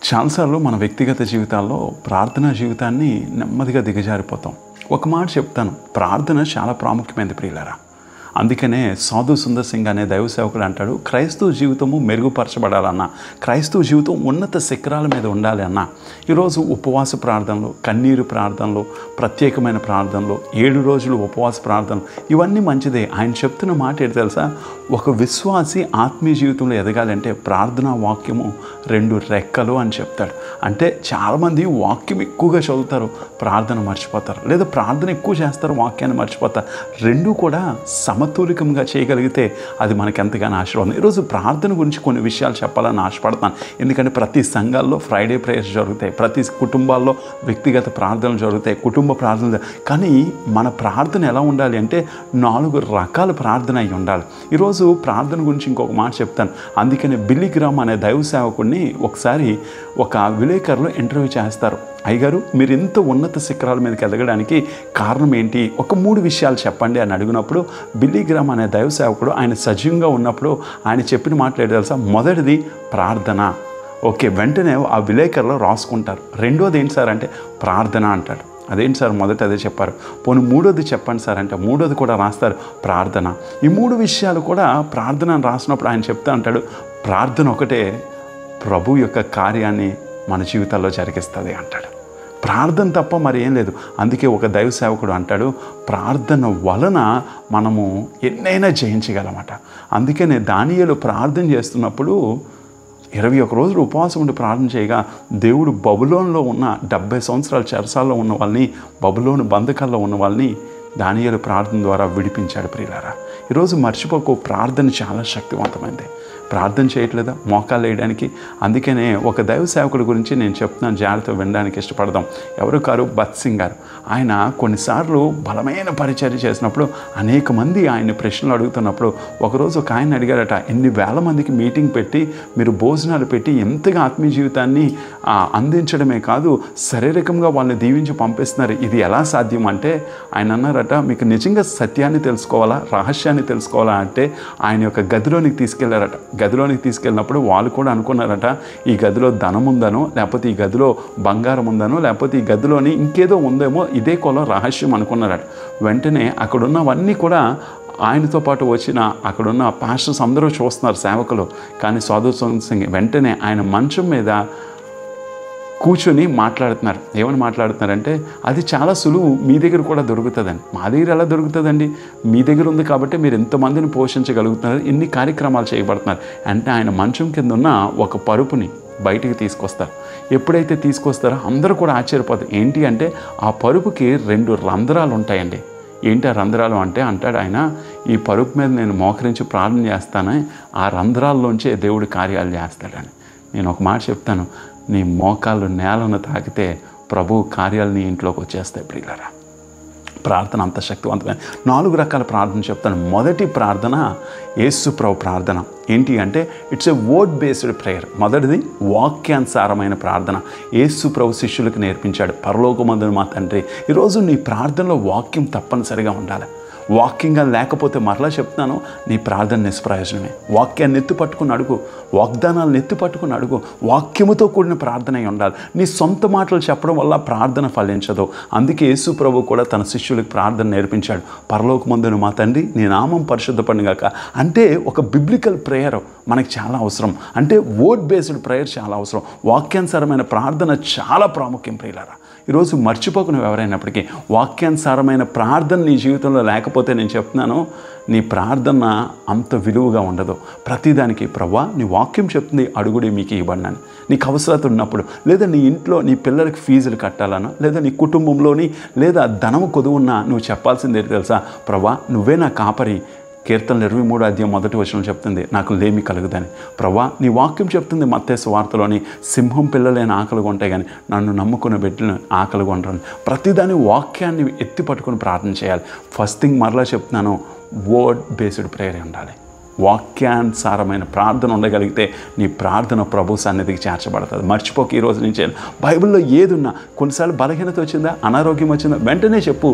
చాలాసార్లు మన వ్యక్తిగత జీవితాల్లో ప్రార్థనా జీవితాన్ని నెమ్మదిగా దిగజారిపోతాం. ఒక మాట చెప్తాను, ప్రార్థన చాలా ప్రాముఖ్యమైనది ప్రియులారా. అందుకనే సాధు సుందర్ సింగ్ అనే దైవ సేవకుడు అంటాడు, క్రైస్తవ జీవితము మెరుగుపరచబడాలన్నా, క్రైస్తవ జీవితం ఉన్నత శిఖరాల మీద ఉండాలి అన్నా ఈరోజు ఉపవాస ప్రార్థనలు, కన్నీరు ప్రార్థనలు, ప్రత్యేకమైన ప్రార్థనలు, 7 రోజులు ఉపవాస ప్రార్థనలు ఇవన్నీ మంచిదే. ఆయన చెప్తున్న మాట ఏంటి తెలుసా? ఒక విశ్వాసి ఆత్మీయ జీవితంలో ఎదగాలంటే ప్రార్థనా వాక్యము 2 రెక్కలు అని చెప్తాడు. అంటే చాలామంది వాక్యం ఎక్కువగా చదువుతారు, ప్రార్థన మర్చిపోతారు, లేదా ప్రార్థన ఎక్కువ చేస్తారు, వాక్యాన్ని మర్చిపోతారు. రెండూ కూడా సమతులికంగా చేయగలిగితే అది మనకి ఎంతగానో ఆశీర్వాదం. ఈరోజు ప్రార్థన గురించి కొన్ని విషయాలు చెప్పాలని ఆశపడతాను. ఎందుకంటే ప్రతి సంఘాల్లో ఫ్రైడే ప్రేయర్స్ జరుగుతాయి, ప్రతి కుటుంబాల్లో వ్యక్తిగత ప్రార్థనలు జరుగుతాయి, కుటుంబ ప్రార్థనలు. కానీ మన ప్రార్థన ఎలా ఉండాలి అంటే 4 రకాల ప్రార్థన అయి ఉండాలి. ఈరోజు ప్రార్థన గురించి ఇంకొక మాట చెప్తాను. అందుకనే బిల్లీ గ్రామ్ అనే దైవ సేవకుడిని ఒకసారి ఒక విలేకరులు ఇంటర్వ్యూ చేస్తారు. అయ్యగారు, మీరు ఇంత ఉన్నత శిఖరాల మీదకి ఎదగడానికి కారణం ఏంటి? ఒక 3 విషయాలు చెప్పండి అని అడిగినప్పుడు బిల్లీ గ్రామ్ అనే దైవ సేవకుడు ఆయన సజీవంగా ఉన్నప్పుడు ఆయన చెప్పిన మాట్లాడే తెలుసా? మొదటిది ప్రార్థన. ఓకే, వెంటనే ఆ విలేకరులు రాసుకుంటారు. రెండోది ఏంటి సార్ అంటే ప్రార్థన అంటాడు. అదేంటి సార్ మొదట అదే చెప్పారు. పోనీ మూడోది చెప్పండి సార్ అంటే మూడోది కూడా రాస్తారు, ప్రార్థన. ఈ 3 విషయాలు కూడా ప్రార్థన అని రాసినప్పుడు ఆయన చెప్తా అంటాడు, ప్రార్థన ఒకటే ప్రభు యొక్క కార్యాన్ని మన జీవితాల్లో జరిగిస్తుంది అంటాడు. ప్రార్థన తప్ప మరి ఏం లేదు. అందుకే ఒక దైవ సేవకుడు అంటాడు, ప్రార్థన వలన మనము ఎన్నైనా జయించగలమట. అందుకనే దానియేలు ప్రార్థన చేస్తున్నప్పుడు 21 రోజులు ఉపవాసం ఉండి ప్రార్థన చేయగా దేవుడు బబులోన్లో ఉన్న 70 సంవత్సరాల చెరసాల్లో ఉన్న వాళ్ళని, బబులోను బంధకాల్లో ఉన్న వాళ్ళని దానియేలు ప్రార్థన ద్వారా విడిపించాడు. ప్రియులారా, ఈరోజు మర్చిపోకు, ప్రార్థన చాలా శక్తివంతమైంది. ప్రార్థన చేయట్లేదా మోకాలు వేయడానికి? అందుకనే ఒక దైవ సేవకుడి గురించి నేను చెప్తున్నాను, జాగ్రత్తగా వినడానికి ఇష్టపడదాం. ఎవరు కారు? భత్ సింగ్ గారు. ఆయన కొన్నిసార్లు బలమైన పరిచర్య చేసినప్పుడు అనేక మంది ఆయన్ని ప్రశ్నలు అడుగుతున్నప్పుడు ఒకరోజు ఒక ఆయన అడిగారట, ఎన్ని వేల మందికి మీటింగ్ పెట్టి మీరు భోజనాలు పెట్టి ఎంతగా ఆత్మీయ జీవితాన్ని అందించడమే కాదు శారీరకంగా వాళ్ళని దీవించి పంపిస్తున్నారు, ఇది ఎలా సాధ్యం అంటే ఆయన అన్నారట, మీకు నిజంగా సత్యాన్ని తెలుసుకోవాలా, రహస్యాన్ని తెలుసుకోవాలా అంటే ఆయన యొక్క గదిలోనికి తీసుకెళ్లారట. గదిలోనికి తీసుకెళ్ళినప్పుడు వాళ్ళు కూడా అనుకున్నారట, ఈ గదిలో ధనం ఉందనో, లేకపోతే ఈ గదిలో బంగారం ఉందనో, లేకపోతే ఈ గదిలోని ఇంకేదో ఉందేమో, ఇదే కొలం రహస్యం అనుకున్నారట. వెంటనే అక్కడున్నవన్నీ కూడా ఆయనతో పాటు వచ్చిన అక్కడున్న పాస్టర్స్ అందరూ చూస్తున్నారు, సేవకులు. కానీ సాధు సుందర్ సింగ్ వెంటనే ఆయన మంచం మీద కూర్చొని మాట్లాడుతున్నారు. ఏమని మాట్లాడుతున్నారంటే, అది చాలా సులువు, మీ దగ్గర కూడా దొరుకుతుందని. మా దగ్గర ఎలా దొరుకుతుందండి? మీ దగ్గర ఉంది కాబట్టి మీరు ఎంతమందిని పోషించగలుగుతున్నారు, ఇన్ని కార్యక్రమాలు చేయబడుతున్నారు అంటే ఆయన మంచం కింద ఉన్న ఒక పరుపుని బయటికి తీసుకొస్తారు. ఎప్పుడైతే తీసుకొస్తారో అందరూ కూడా ఆశ్చర్యపోతారు. ఏంటి అంటే ఆ పరుపుకి 2 రంధ్రాలు ఉంటాయండి. ఏంటి ఆ రంధ్రాలు అంటే అంటాడు ఆయన, ఈ పరుపు మీద నేను మోకరించి ప్రార్థన చేస్తానే, ఆ రంధ్రాల్లోంచే దేవుడి కార్యాలు చేస్తాడని. నేను ఒక మాట చెప్తాను, నీ మోకాళ్ళు నేలను తాకితే ప్రభు కార్యాలు నీ ఇంట్లోకి వచ్చేస్తాయి. ప్రియులారా, ప్రార్థన అంత శక్తివంతమైన 4 రకాల ప్రార్థన చెప్తాను. మొదటి ప్రార్థన యేసు ప్రభు ప్రార్థన. ఏంటి అంటే it's a word based prayer. మొదటిది వాక్యానుసారమైన ప్రార్థన. యేసు ప్రభు శిష్యులకు నేర్పించాడు, పరలోకమందున మా తండ్రి. ఈరోజు నీ ప్రార్థనలో వాక్యం తప్పనిసరిగా ఉండాలి. వాక్యంగా లేకపోతే మరలా చెప్తున్నాను, నీ ప్రార్థన నిష్ప్రయోజనమే. వాక్యాన్ని ఎత్తి పట్టుకుని అడుగు, వాగ్దానాలను ఎత్తి పట్టుకుని అడుగు. వాక్యముతో కూడిన ప్రార్థన అయి ఉండాలి. నీ సొంత మాటలు చెప్పడం వల్ల ప్రార్థన ఫలించదు. అందుకే యేసు ప్రభు కూడా తన శిష్యులకు ప్రార్థన నేర్పించాడు, పరలోకమందున మా తండ్రి నీ నామం పరిశుద్ధపడిగాక. అంటే ఒక బిబ్లికల్ ప్రేయర్ మనకి చాలా అవసరం. అంటే వర్డ్ బేస్డ్ ప్రేయర్ చాలా అవసరం. వాక్యానుసారమైన ప్రార్థన చాలా ప్రాముఖ్యం. ప్రియులారా, ఈరోజు మర్చిపోకు, నువ్వు ఎవరైనప్పటికీ వాక్యానుసారమైన ప్రార్థన నీ జీవితంలో లేకపోతే నేను చెప్తున్నాను, నీ ప్రార్థన అంత విలువగా ఉండదు. ప్రతిదానికి ప్రభువా నీ వాక్యం చెప్తుంది, అడుగుడి మీకు ఇవ్వబడినని. నీకు అవసరత ఉన్నప్పుడు, లేదా నీ ఇంట్లో నీ పిల్లలకి ఫీజులు కట్టాలన్నా, లేదా నీ కుటుంబంలోని లేదా ధనము కొదువున్నా నువ్వు చెప్పాల్సింది ఏంటి తెలుసా? ప్రభువా నువ్వే నా కాపరి. కీర్తనలు 23వ అధ్యాయం 1వ వచనం చెప్తుంది, నాకు లేమి కలుగుదని. ప్రభువా నీ వాక్యం చెప్తుంది మత్తయి సువార్తలోని, సింహం పిల్లలైన ఆకలిగా ఉంటాయి కానీ నన్ను నమ్ముకున్న బిడ్డలను ఆకలిగా ఉంటాను. ప్రతిదాని వాక్యాన్ని ఎత్తి పట్టుకుని ప్రార్థన చేయాలి. ఫస్ట్ థింగ్ మరలా చెప్తున్నాను, వర్డ్ బేస్డ్ ప్రేయర్ ఉండాలి. వాక్యానుసారమైన ప్రార్థన ఉండగలిగితే నీ ప్రార్థన ప్రభు సన్నిధికి చేర్చబడుతుంది. మర్చిపోక ఈ రోజు నుంచి బైబిల్లో ఏదున్నా, కొన్నిసార్లు బలహీనత వచ్చిందా, అనారోగ్యం వచ్చిందా, వెంటనే చెప్పు,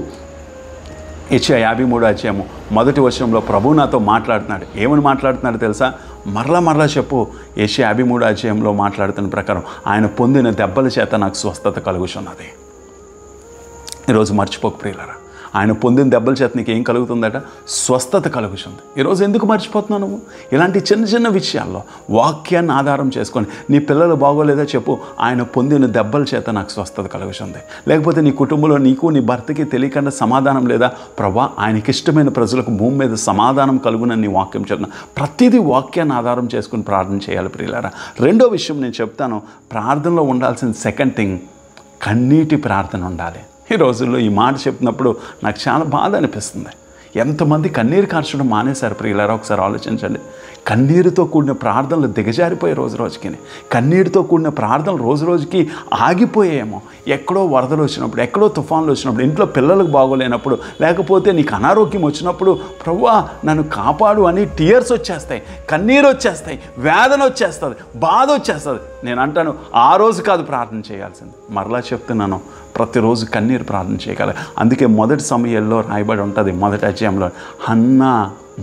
యెషయా 53 అధ్యాయము 1వ వచనంలో ప్రభువు నాతో మాట్లాడుతున్నాడు. ఏమని మాట్లాడుతున్నాడు తెలుసా? మరలా చెప్పు. యెషయా 53 అధ్యాయంలో మాట్లాడుతున్న ప్రకారం ఆయన పొందిన దెబ్బల చేత నాకు స్వస్థత కలుగుచున్నది. ఈరోజు మర్చిపోకు ప్రియులారా, ఆయన పొందిన దెబ్బల చేత నీకు ఏం కలుగుతుందట? స్వస్థత కలుగుతుంది. ఈరోజు ఎందుకు మర్చిపోతున్నావు నువ్వు? ఇలాంటి చిన్న విషయాల్లో వాక్యాన్ని ఆధారం చేసుకొని నీ పిల్లలు బాగోలేదా చెప్పు, ఆయన పొందిన దెబ్బల చేత నాకు స్వస్థత కలుగుతుంది. లేకపోతే నీ కుటుంబంలో నీకు నీ భర్తకి తెలియకుండా సమాధానం లేదా? ప్రభా, ఆయనకి ఇష్టమైన ప్రజలకు భూమి మీద సమాధానం కలుగునని నీ వాక్యం చెప్తున్నా. ప్రతిదీ వాక్యాన్ని ఆధారం చేసుకుని ప్రార్థన చేయాలి ప్రియులారా. రెండో విషయం నేను చెప్తాను, ప్రార్థనలో ఉండాల్సిన సెకండ్ థింగ్, కన్నీటి ప్రార్థన ఉండాలి. ఈ రోజుల్లో ఈ మాట చెప్పినప్పుడు నాకు చాలా బాధ అనిపిస్తుంది. ఎంతమంది కన్నీరు కార్చడం మానేశారు ప్రియులారా? ఒకసారి ఆలోచించండి. కన్నీరుతో కూడిన ప్రార్థనలు దిగజారిపోయే రోజుకి, కన్నీరుతో కూడిన ప్రార్థనలు రోజుకి ఆగిపోయేమో. ఎక్కడో వరదలు వచ్చినప్పుడు, ఎక్కడో తుఫాన్లు వచ్చినప్పుడు, ఇంట్లో పిల్లలకు బాగోలేనప్పుడు, లేకపోతే నీకు అనారోగ్యం వచ్చినప్పుడు, ప్రభువా నన్ను కాపాడు అని టీయర్స్ వచ్చేస్తాయి, కన్నీరు వచ్చేస్తాయి, వేదన వచ్చేస్తుంది, బాధ వచ్చేస్తుంది. నేను అంటాను, ఆ రోజు కాదు ప్రార్థన చేయాల్సింది. మరలా చెప్తున్నాను, ప్రతిరోజు కన్నీరు ప్రార్థన చేయగల. అందుకే మొదటి సమయంలో రాయబడి ఉంటుంది, మొదటి అధ్యాయంలో, హన్నా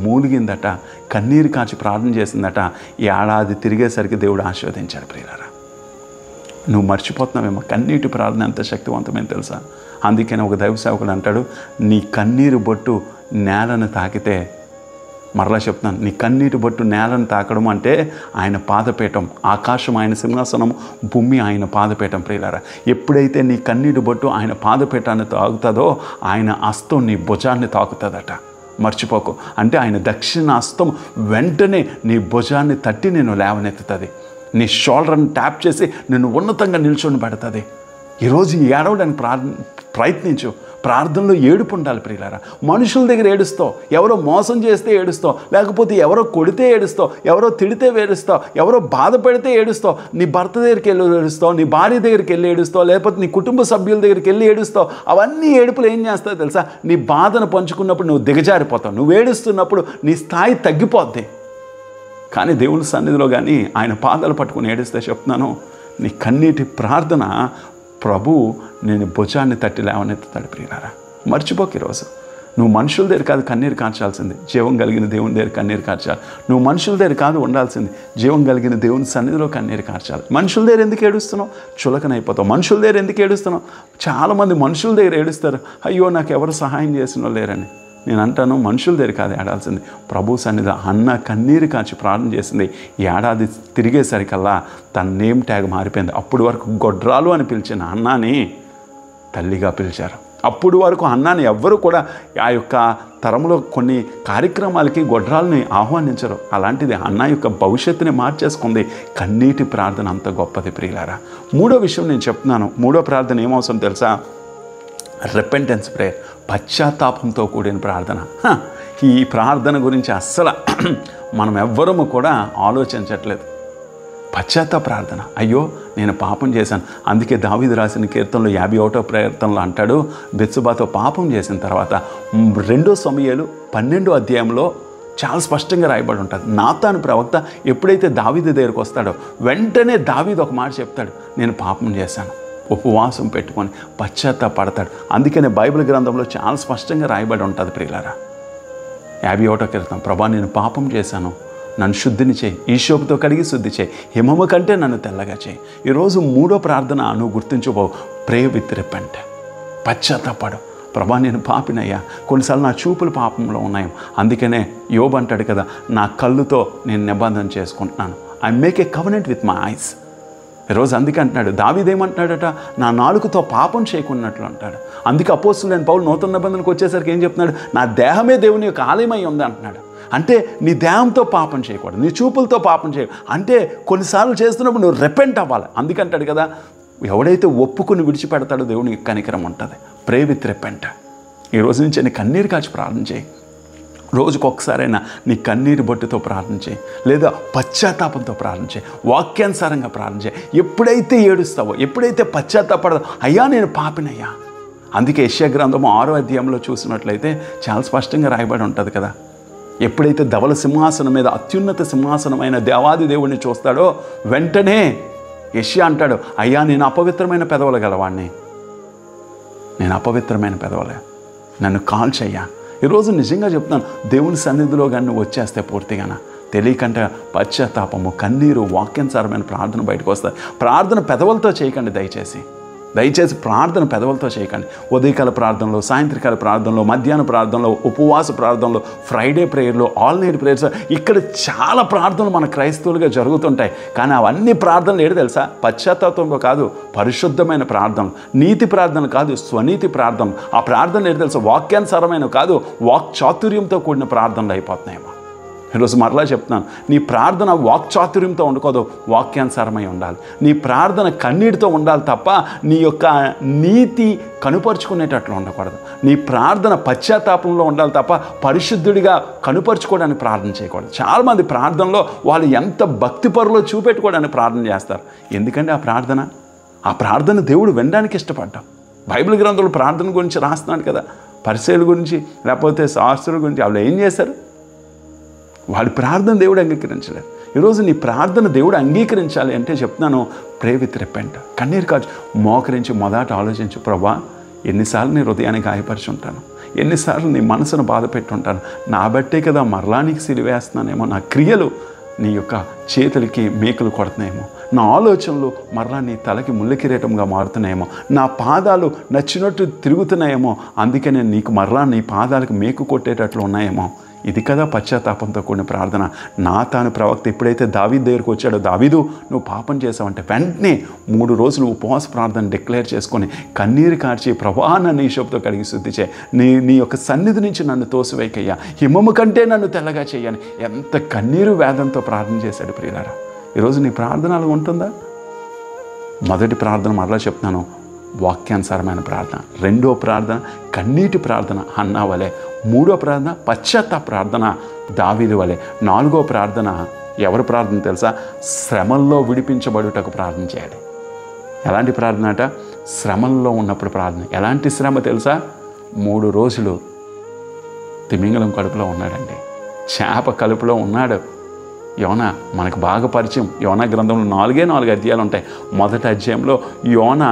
మూలిగిందట, కన్నీరు కాచి ప్రార్థన చేసిందట. ఈ ఏడాది తిరిగేసరికి దేవుడు ఆశీర్వదించాడు ప్రియులారా. నువ్వు మర్చిపోతున్నావేమో, కన్నీటి ప్రార్థన ఎంత శక్తివంతమైన తెలుసా? అందుకని ఒక దైవ సేవకుడు అంటాడు, నీ కన్నీరు బొట్టు నేలను తాకితే, మరలా చెప్తున్నాను, నీ కన్నీటి బొట్టు నేలను తాకడం అంటే ఆయన పాదపీఠం, ఆకాశం ఆయన సింహాసనం, భూమి ఆయన పాదపీఠం ప్రియులారా. ఎప్పుడైతే నీ కన్నీటి బొట్టు ఆయన పాదపీఠాన్ని తాకుతుందో, ఆయన హస్తం నీ భుజాన్ని తాకుతుందట. మర్చిపోకు. అంటే ఆయన దక్షిణ హస్తం వెంటనే నీ భుజాన్ని తట్టి నేను లేవనెత్తుతుంది, నీ షోల్డర్ని ట్యాప్ చేసి నిన్ను ఉన్నతంగా నిల్చొని పెడుతుంది. ఈరోజు ఏడవడానికి ప్రయత్నించు. ప్రార్థనలో ఏడుపు ఉండాలి ప్రియులారా. మనుషుల దగ్గర ఏడుస్తావు, ఎవరో మోసం చేస్తే ఏడుస్తావు, లేకపోతే ఎవరో కొడితే ఏడుస్తావు, ఎవరో తిడితే ఏడుస్తావు, ఎవరో బాధ పెడితే ఏడుస్తావు, నీ భర్త దగ్గరికి వెళ్ళి ఏడుస్తావు, నీ భార్య దగ్గరికి వెళ్ళి ఏడుస్తావు, లేకపోతే నీ కుటుంబ సభ్యుల దగ్గరికి వెళ్ళి ఏడుస్తావు. అవన్నీ ఏడుపులు ఏం చేస్తావు తెలుసా? నీ బాధను పంచుకున్నప్పుడు నువ్వు దిగజారిపోతావు, నువ్వు ఏడుస్తున్నప్పుడు నీ స్థాయి తగ్గిపోద్ది. కానీ దేవుని సన్నిధిలో కానీ ఆయన పాదాలు పట్టుకుని ఏడిస్తే చెప్తున్నాను, నీ కన్నీటి ప్రార్థన ప్రభు నేను భుజాన్ని తట్టి లేవనెత్తుతాడు ప్రియులారా. మర్చిపోక ఈరోజు నువ్వు మనుషుల దగ్గర కాదు కన్నీరు కార్చాల్సింది, జీవం కలిగిన దేవుని దగ్గర కన్నీరు కార్చాలి. నువ్వు మనుషుల దగ్గర కాదు ఉండాల్సింది, జీవం కలిగిన దేవుని సన్నిధిలో కన్నీరు కార్చాలి. మనుషుల దగ్గర ఎందుకు ఏడుస్తున్నావు? చులకనైపోతావు. మనుషుల దగ్గర ఎందుకు ఏడుస్తున్నావు? చాలామంది మనుషుల దగ్గర ఏడుస్తారు, అయ్యో నాకు ఎవరు సహాయం చేసిన లేరని. నేను అంటాను, మనుషుల దగ్గర కాదు ఏడాల్సింది, ప్రభు సన్నిధి. అన్న కన్నీరు కాచి ప్రార్థన చేసింది. ఈ ఏడాది తిరిగేసరికల్లా తన నేమ్ ట్యాగ్ మారిపోయింది. అప్పుడు వరకు గొడ్రాలు అని పిలిచిన అన్నాని తల్లిగా పిలిచారు. అప్పుడు వరకు అన్నాని ఎవ్వరూ కూడా ఆ యొక్క తరంలో కొన్ని కార్యక్రమాలకి గొడ్రాలని ఆహ్వానించరు. అలాంటిది అన్న యొక్క భవిష్యత్తుని మార్చేసుకుంది. కన్నీటి ప్రార్థన అంత గొప్పది ప్రియులారా. మూడో విషయం నేను చెప్తున్నాను. మూడో ప్రార్థన ఏమవసరం తెలుసా? రిపెంటెన్స్ ప్రేయర్, పశ్చాత్తాపంతో కూడిన ప్రార్థన. ఈ ప్రార్థన గురించి అస్సలు మనం ఎవ్వరము కూడా ఆలోచించట్లేదు. పశ్చాత్తాప ప్రార్థన, అయ్యో నేను పాపం చేశాను. అందుకే దావీదు రాసిన కీర్తనలో 51వ కీర్తనలో అంటాడు, బెత్షెబాతో పాపం చేసిన తర్వాత 2 సమూయేలు 12వ అధ్యాయంలో చాలా స్పష్టంగా రాయబడి ఉంటుంది. నాతాను ప్రవక్త ఎప్పుడైతే దావీదు దగ్గరికి వస్తాడో వెంటనే దావీదు ఒక మాట చెప్తాడు, నేను పాపం చేశాను. ఉపవాసం పెట్టుకొని పశ్చాత్తాపడతాడు. అందుకనే బైబిల్ గ్రంథంలో చాలా స్పష్టంగా రాయబడి ఉంటుంది ప్రియులారా. 51వ కీర్తన, ప్రభా నేను పాపం చేశాను, నన్ను శుద్ధిని చేయి, ఈశోపుతో కడిగి శుద్ధి చేయి, హిమము కంటే నన్ను తెల్లగా చేయి. ఈరోజు మూడో ప్రార్థన నువ్వు గుర్తించుకో, ప్రే విత్ రిపెంట్, పశ్చాత్తాపడు. ప్రభా నేను పాపినయ్యా, కొన్నిసార్లు నా చూపులు పాపంలో ఉన్నాయి. అందుకనే యోబు అంటాడు కదా, నా కళ్ళుతో నేను నిబంధన చేసుకుంటున్నాను. I make a covenant with my eyes. ఈరోజు అందుకే అంటున్నాడు, దావీదేమంటున్నాడట, నా నాలుకతో పాపం చేయకున్నట్లు అంటాడు. అందుకే అపోస్తలుడైన పౌలు నూతన నిబంధనకు వచ్చేసరికి ఏం చెప్తున్నాడు? నా దేహమే దేవుని యొక్క ఆలయమై ఉంది అంటున్నాడు. అంటే నీ దేహంతో పాపం చేయకూడదు, నీ చూపులతో పాపం చేయ. అంటే కొన్నిసార్లు చేస్తున్నప్పుడు నువ్వు రెపెంట్ అవ్వాలి. అందుకంటాడు కదా, ఎవడైతే ఒప్పుకుని విడిచిపెడతాడో దేవునికి కనికరం ఉంటుంది. ప్రే విత్ రెపెంట్. ఈ రోజు నుంచి నీ కన్నీరు కాచి ప్రార్థన చేయి. రోజుకొకసారైనా నీ కన్నీరు బొట్టుతో ప్రార్థన చేయి, లేదా పశ్చాత్తాపంతో ప్రార్థన చేయి, వాక్యానుసారంగా ప్రార్థన చేయి. ఎప్పుడైతే ఏడుస్తావో, ఎప్పుడైతే పశ్చాత్తాపడదో, అయ్యా నేను పాపినయ్యా. అందుకే యెషయా గ్రంథము 6వ అధ్యాయంలో చూసినట్లయితే చాలా స్పష్టంగా రాయబడి ఉంటుంది కదా, ఎప్పుడైతే ధవల సింహాసనం మీద అత్యున్నత సింహాసనమైన దేవాది దేవుడిని చూస్తాడో వెంటనే యెషయా అంటాడు, అయ్యా నేను అపవిత్రమైన పెదవులు గలవాడిని, నేను అపవిత్రమైన పెదవులే. నన్ను కాల్ చెయ్యా. ఈరోజు నిజంగా చెప్తాను, దేవుని సన్నిధిలో కానీ నువ్వు వచ్చేస్తే పూర్తిగాన తెలియకంటే పశ్చాత్తాపము, కన్నీరు, వాక్యానుసారమైన ప్రార్థన బయటకు వస్తాయి. ప్రార్థన పెదవులతో చేయకండి, దయచేసి ప్రార్థన పెదవులతో చేయకండి. ఉదయకాల ప్రార్థనలో, సాయంత్రకాల ప్రార్థనలో, మధ్యాహ్న ప్రార్థనలో, ఉపవాస ప్రార్థనలో, ఫ్రైడే ప్రేయర్లో, ఆల్ నైట్ ప్రేయర్స్, ఇక్కడ చాలా ప్రార్థనలు మన క్రైస్తవులుగా జరుగుతుంటాయి. కానీ అవన్నీ ప్రార్థనలు ఏంటి తెలుసా? పశ్చాత్తాపంలో కాదు, పరిశుద్ధమైన ప్రార్థనలు, నీతి ప్రార్థన కాదు, స్వనీతి ప్రార్థన. ఆ ప్రార్థన ఏంటి తెలుసా? వాక్యానుసారమైన కాదు, వాక్ చాతుర్యంతో కూడిన ప్రార్థనలు అయిపోతున్నాయేమో. ఈరోజు మరలా చెప్తున్నాను, నీ ప్రార్థన వాక్చాతుర్యంతో ఉండకూడదు, వాక్యానుసారమై ఉండాలి. నీ ప్రార్థన కన్నీటితో ఉండాలి తప్ప నీ యొక్క నీతి కనుపరుచుకునేటట్లు ఉండకూడదు. నీ ప్రార్థన పశ్చాత్తాపంలో ఉండాలి తప్ప పరిశుద్ధుడిగా కనుపరుచుకోవడానికి ప్రార్థన చేయకూడదు. చాలామంది ప్రార్థనలో వాళ్ళు ఎంత భక్తిపరులో చూపెట్టుకోవడానికి ప్రార్థన చేస్తారు. ఎందుకంటే ఆ ప్రార్థన దేవుడు వినడానికి ఇష్టపడ్డాం. బైబిల్ గ్రంథంలో ప్రార్థన గురించి రాస్తున్నాడు కదా, పరిసయ్యుల గురించి లేకపోతే శాస్త్రుల గురించి. వాళ్ళు ఏం చేశారు? వాళ్ళ ప్రార్థన దేవుడు అంగీకరించలేదు. ఈరోజు నీ ప్రార్థన దేవుడు అంగీకరించాలి అంటే చెప్తున్నాను, ప్రే విత్ రిపెంట్. కన్నీరు కాదు, మోకరించి మొదట ఆలోచించు, ప్రభా ఎన్నిసార్లు నీ హృదయాన్ని గాయపరిచి ఉంటాను, ఎన్నిసార్లు నీ మనసును బాధ పెట్టుంటాను, నా బట్టే కదా మరలా నీకు సిలివేస్తున్నానేమో, నా క్రియలు నీ యొక్క చేతులకి మేకులు కొడుతున్నాయేమో, నా ఆలోచనలు మరలా నీ తలకి ముళ్ళ కిరీటంగా మారుతున్నాయేమో, నా పాదాలు నచ్చినట్టు తిరుగుతున్నాయేమో, అందుకే నేను నీకు మరలా నీ పాదాలకు మేకు కొట్టేటట్లు ఉన్నాయేమో. ఇది కదా పశ్చాత్తాపంతో కూడిన ప్రార్థన. నాతాను ప్రవక్త ఎప్పుడైతే దావీదు దగ్గరికి వచ్చాడో, దావీదు నువ్వు పాపం చేసావంటే వెంటనే 3 రోజులు ఉపవాస ప్రార్థన డిక్లేర్ చేసుకొని కన్నీరు కార్చి, ప్రభా నన్ను ఈశోపుతో కడిగి శుద్ధి చేయి, నీ యొక్క సన్నిధి నుంచి నన్ను తోసివేకయ్యా, హిమము కంటే నన్ను తెల్లగా చేయని ఎంత కన్నీరు వేదంతో ప్రార్థన చేశాడు ప్రియులారా. ఈరోజు నీ ప్రార్థన అలా ఉంటుందా? మొదటి ప్రార్థన మరలా చెప్తున్నాను, వాక్యానుసారమైన ప్రార్థన. రెండో ప్రార్థన కన్నీటి ప్రార్థన హన్నా వలె. మూడో ప్రార్థన పశ్చాత్తాప ప్రార్థన దావీదు వలె. నాలుగో ప్రార్థన ఎవరి ప్రార్థన తెలుసా? శ్రమల్లో విడిపించబడుటకు ప్రార్థన చేయాలి. ఎలాంటి ప్రార్థన అట? శ్రమల్లో ఉన్నప్పుడు ప్రార్థన. ఎలాంటి శ్రమ తెలుసా? 3 రోజులు తిమింగలం కడుపులో ఉన్నాడండి, చేప కడుపులో ఉన్నాడు. యోనా మనకు బాగా పరిచయం. యోనా గ్రంథంలో 4 అధ్యాయాలు ఉంటాయి. మొదటి అధ్యాయంలో యోనా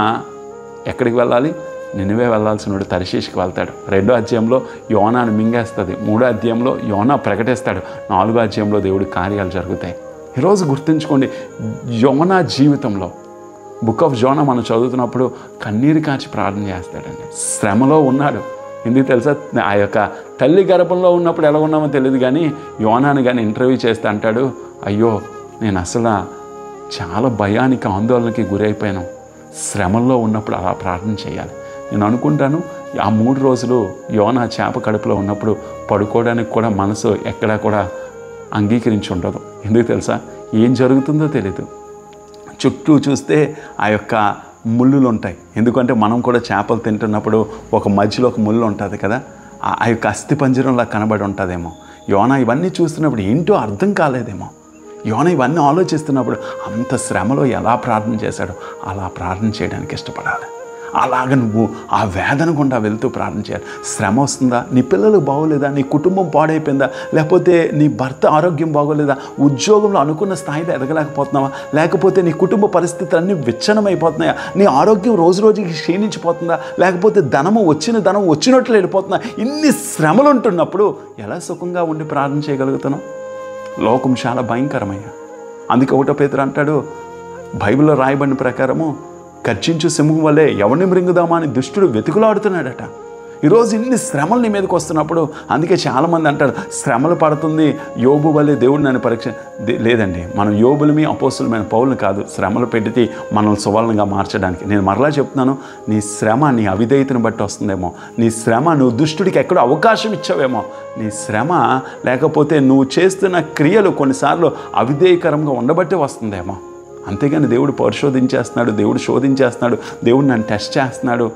ఎక్కడికి వెళ్ళాలి? నినివే వెళ్ళాల్సినోడు తర్షీష్కి వెళ్తాడు. 2వ అధ్యాయంలో యోనాను మింగేస్తుంది. 3వ అధ్యాయంలో యోనా ప్రకటిస్తాడు. 4వ అధ్యాయంలో దేవుడి కార్యాలు జరుగుతాయి. ఈరోజు గుర్తుంచుకోండి, యోనా జీవితంలో బుక్ ఆఫ్ జోనా మనం చదువుతున్నప్పుడు కన్నీరు కాచి ప్రార్థన చేస్తాడండి. శ్రమలో ఉన్నాడు. ఎందుకు తెలుసా? ఆ యొక్క తల్లి గర్భంలో ఉన్నప్పుడు ఎలా ఉన్నామో తెలియదు, కానీ యోనాను కానీ ఇంటర్వ్యూ చేస్తే అంటాడు, అయ్యో నేను అసలు చాలా భయానికి, ఆందోళనకి గురైపోయాను. శ్రమల్లో ఉన్నప్పుడు అలా ప్రార్థన చేయాలి. నేను అనుకుంటాను ఆ 3 రోజులు యోనా చేప కడుపులో ఉన్నప్పుడు పడుకోవడానికి కూడా మనసు ఎక్కడా కూడా అంగీకరించి ఉండదు. ఎందుకు తెలుసా? ఏం జరుగుతుందో తెలీదు. చుట్టూ చూస్తే ఆ యొక్క ముళ్ళులు ఉంటాయి. ఎందుకంటే మనం కూడా చేపలు తింటున్నప్పుడు మధ్యలో ఒక ముళ్ళు ఉంటుంది కదా, ఆ యొక్క అస్థిపంజరంలా కనబడి ఉంటుందేమో. యోనా ఇవన్నీ చూస్తున్నప్పుడు ఏంటో అర్థం కాలేదేమో. యోనా ఇవన్నీ ఆలోచిస్తున్నప్పుడు అంత శ్రమలో ఎలా ప్రార్థన చేశాడో అలా ప్రార్థన చేయడానికి ఇష్టపడాలి. అలాగ నువ్వు ఆ వేదన గుండా వెళ్తూ ప్రార్థన చేయాలి. శ్రమ వస్తుందా? నీ పిల్లలు బాగోలేదా? నీ కుటుంబం పాడైపోయిందా? లేకపోతే నీ భర్త ఆరోగ్యం బాగోలేదా? ఉద్యోగంలో అనుకున్న స్థాయిలో ఎదగలేకపోతున్నావా? లేకపోతే నీ కుటుంబ పరిస్థితులు అన్నీ విచ్ఛిన్నమైపోతున్నాయా? నీ ఆరోగ్యం రోజు రోజుకి క్షీణించిపోతుందా? లేకపోతే ధనం వచ్చినట్లు వెళ్ళిపోతుందా? ఇన్ని శ్రమలు ఉంటున్నప్పుడు ఎలా సుఖంగా ఉండి ప్రార్థన చేయగలుగుతున్నావు? లోకం చాలా భయంకరమయ్యా. అందుకే 1 పేతురు అంటాడు, బైబిల్లో రాయబడిన ప్రకారము గర్జించు సింహం వలె ఎవరిని మృంగుదామా అని దుష్టుడు వెతుకులాడుతున్నాడట. ఈరోజు ఇన్ని శ్రమలు నీ మీదకి వస్తున్నప్పుడు, అందుకే చాలామంది అంటారు శ్రమలు పడుతుంది, యోబు వల్లే దేవుడు నన్ను పరీక్ష. లేదండి, మనం యోబులమి అపోస్తులమైన పౌలను కాదు శ్రమలు పెడితే మనల్ని సువర్ణంగా మార్చడానికి. నేను మరలా చెప్తున్నాను, నీ శ్రమ నీ అవిధేయతను బట్టి వస్తుందేమో. నీ శ్రమ నువ్వు దుష్టుడికి ఎక్కడో అవకాశం ఇచ్చావేమో. నీ శ్రమ లేకపోతే నువ్వు చేస్తున్న క్రియలు కొన్నిసార్లు అవిధేయకరంగా ఉండబట్టే వస్తుందేమో. అంతేగాని దేవుడు పరిశోధించేస్తున్నాడు, దేవుడు శోధించేస్తున్నాడు, దేవుడు నన్ను టెస్ట్ చేస్తున్నాడు.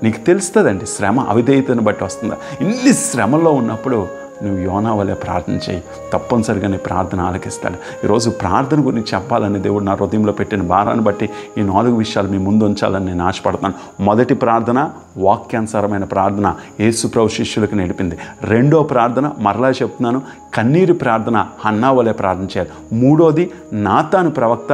నీకు తెలుస్తుందండి శ్రమ అవిధేయతను బట్టి వస్తుందా. ఇన్ని శ్రమల్లో ఉన్నప్పుడు నువ్వు యోనా వలె ప్రార్థన చేయి, తప్పనిసరిగా నీ ప్రార్థన ఆలకిస్తాడు. ఈరోజు ప్రార్థన గురించి చెప్పాలని దేవుడు నా హృదయంలో పెట్టిన భారాన్ని బట్టి ఈ 4 విషయాలు మీ ముందు ఉంచాలని నేను ఆశపడుతున్నాను. మొదటి ప్రార్థన వాక్యానుసారమైన ప్రార్థన యేసు ప్రభు శిష్యులకు నేర్పింది. రెండో ప్రార్థన మరలా చెప్తున్నాను, కన్నీరు ప్రార్థన హన్నా వలె ప్రార్థన చేయాలి. మూడోది నాతాను ప్రవక్త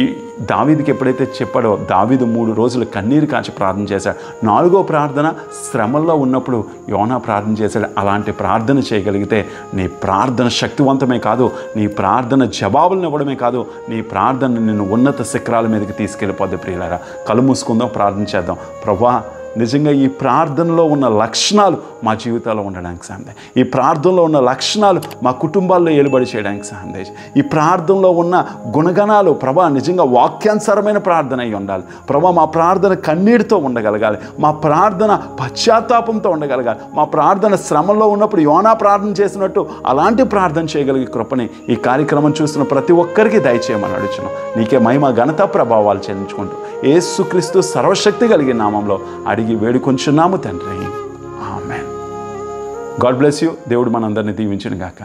ఈ దావీదుకి ఎప్పుడైతే చెప్పాడో దావీదు 3 రోజులు కన్నీరు కాచి ప్రార్థన చేశాడు. 4వ ప్రార్థన శ్రమల్లో ఉన్నప్పుడు యోనా ప్రార్థన చేశాడు. అలాంటి ప్రార్థన చేయగలిగితే నీ ప్రార్థన శక్తివంతమే కాదు, నీ ప్రార్థన జవాబులను ఇవ్వడమే కాదు, నీ ప్రార్థన నిన్ను ఉన్నత శిఖరాల మీదకి తీసుకెళ్ళిపోద్ది. ప్రియులారా, కళ్ళు మూసుకుందాం, ప్రార్థన చేద్దాం. ప్రభువా, నిజంగా ఈ ప్రార్థనలో ఉన్న లక్షణాలు మా జీవితాల్లో ఉండడానికి సహాయం చేయి. ఈ ప్రార్థనలో ఉన్న లక్షణాలు మా కుటుంబాల్లో ఏలుబడి చేయడానికి సహాయం చేయి. ఈ ప్రార్థనలో ఉన్న గుణగణాలు ప్రభా నిజంగా వాక్యానుసారమైన ప్రార్థన అయి ఉండాలి. ప్రభా, మా ప్రార్థన కన్నీటితో ఉండగలగాలి, మా ప్రార్థన పశ్చాత్తాపంతో ఉండగలగాలి, మా ప్రార్థన శ్రమంలో ఉన్నప్పుడు యోనా ప్రార్థన చేసినట్టు అలాంటి ప్రార్థన చేయగలిగే కృపని ఈ కార్యక్రమం చూస్తున్న ప్రతి ఒక్కరికి దయచేయమని అడుగుతున్నాం. నీకే మహిమ ఘనత ప్రభావాలు చెల్లించుకుంటూ యేసుక్రీస్తు సర్వశక్తి కలిగిన నామంలో అడిగి వేడుకొంచున్నాము తండ్రి. ఆమేన్. God bless you. దేవుడు మనందరినీ దీవించును గాక.